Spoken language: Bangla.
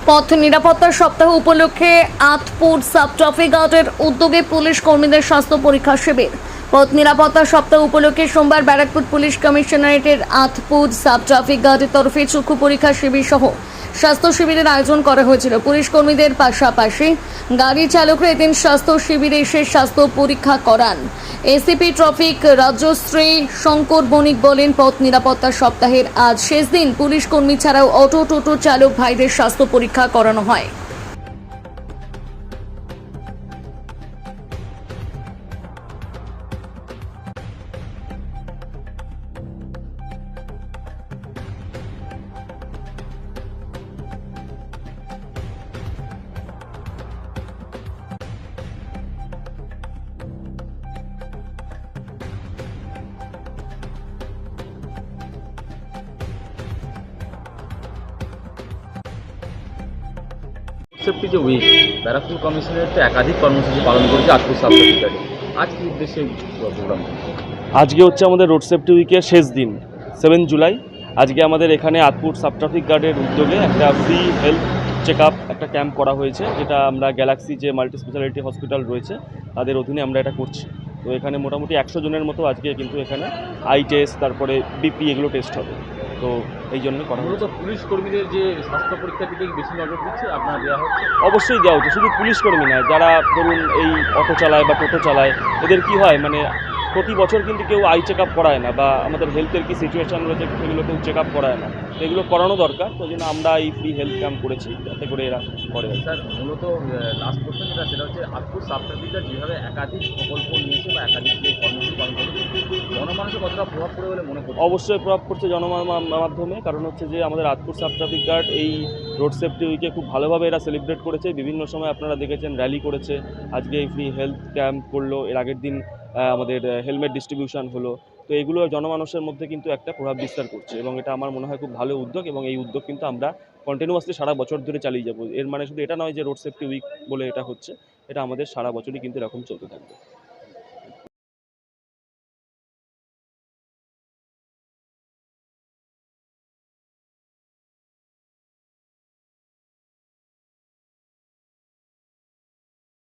পথ নিরাপত্তা সপ্তাহ উপলক্ষে আতপুর সাব ট্রাফিক গার্ডের উদ্যোগে পুলিশ কর্মীদের স্বাস্থ্য পরীক্ষা শিবির। পথ নিরাপত্তা সপ্তাহ উপলক্ষে সোমবার ব্যারাকপুর পুলিশ কমিশনারেটের আতপুর সাব ট্রাফিক গার্ডের তরফে চক্ষু পরীক্ষা শিবির সহ স্বাস্থ্য শিবিরের আয়োজন করা হয়েছিল। পুলিশ কর্মীদের পাশাপাশি গাড়ি চালকরা এদিন স্বাস্থ্য শিবিরে এসে স্বাস্থ্য পরীক্ষা করান। এসিপি ট্রাফিক রাজশ্রী শঙ্কর বণিক বলেন, পথ নিরাপত্তা সপ্তাহের আজ শেষ দিন। পুলিশ কর্মী ছাড়াও অটো টোটো চালক ভাইদের স্বাস্থ্য পরীক্ষা করানো হয়। সেফটি যে উইক ব্যারাকপুর কমিশনারেট একাধিক কর্মসূচি পালন করেছে আতপুর সাব ট্রাফিক গার্ডে। আজ কি উদ্দেশ্যে প্রোগ্রাম? আজকে হচ্ছে আমাদের রোড সেফটি উইকের শেষ দিন, 7 জুলাই। আজকে আমাদের এখানে আতপুর সাব ট্রাফিক গার্ডের উদ্যোগে একটা ফ্রি হেলথ চেক আপ একটা ক্যাম্প করা হয়েছে, যেটা আমরা গ্যালাক্সি যে মাল্টি স্পেশালিটি হসপিটাল রয়েছে তাদের অধীনে আমরা এটা করছি। তো এখানে মোটামুটি 100 জনের মতো আজকে কিন্তু এখানে আই টেস্ট, তারপরে বিপি এগুলো টেস্ট হবে। তো এই জন্য করা মূলত পুলিশ কর্মীদের যে স্বাস্থ্য পরীক্ষার দিকে বেশি নজর দিচ্ছে, আপনারা দেওয়া হচ্ছে? অবশ্যই দেওয়া হচ্ছে। শুধু পুলিশ কর্মী নয়, যারা ধরুন এই অটো চালায় বা টোটো চালায়, এদের কি হয় মানে প্রতি বছর কিন্তু কেউ আই চেক আপ করায় না, বা আমাদের হেলথের কি সিচুয়েশান রয়েছে সেগুলো কেউ চেক আপ করায় না। তো এগুলো করানো দরকার। তো জন্য আমরা এই ফ্রি হেলথ ক্যাম্প করেছি, যাতে করে এরা করে। স্যার, মূলত লাস্ট প্রশ্ন সেটা হচ্ছে আতপুর সাব ট্রাফিক গার্ড যেভাবে একাধিক প্রকল্প নিয়েছে বা একাধিক যে কর্মসূচি পালন করেছে, জনমানুষের কতটা প্রভাব পড়ে বলে মনে করছে? অবশ্যই প্রভাব পড়ছে মাধ্যমে, কারণ হচ্ছে যে আমাদের আতপুর সাব ট্রাফিক গার্ড এই রোড সেফটি উইকে খুব ভালোভাবে এরা সেলিব্রেট করেছে। বিভিন্ন সময় আপনারা দেখেছেন র্যালি করেছে, আজকে এই ফ্রি হেলথ ক্যাম্প করলো, এর আগের দিন আমাদের হেলমেট ডিস্ট্রিবিউশন হলো। তো এগুলো জনমানুষের মধ্যে কিন্তু একটা প্রভাব বিস্তার করছে, এবং এটা আমার মনে হয় খুব ভালো উদ্যোগ, এবং এই উদ্যোগ কিন্তু আমরা কন্টিনিউয়াসলি সারা বছর ধরে চালিয়ে যাবো। এর মানে শুধু এটা নয় যে রোড সেফটি উইক বলে এটা হচ্ছে, এটা আমাদের সারা বছরই কিন্তু এরকম চলতে থাকবে।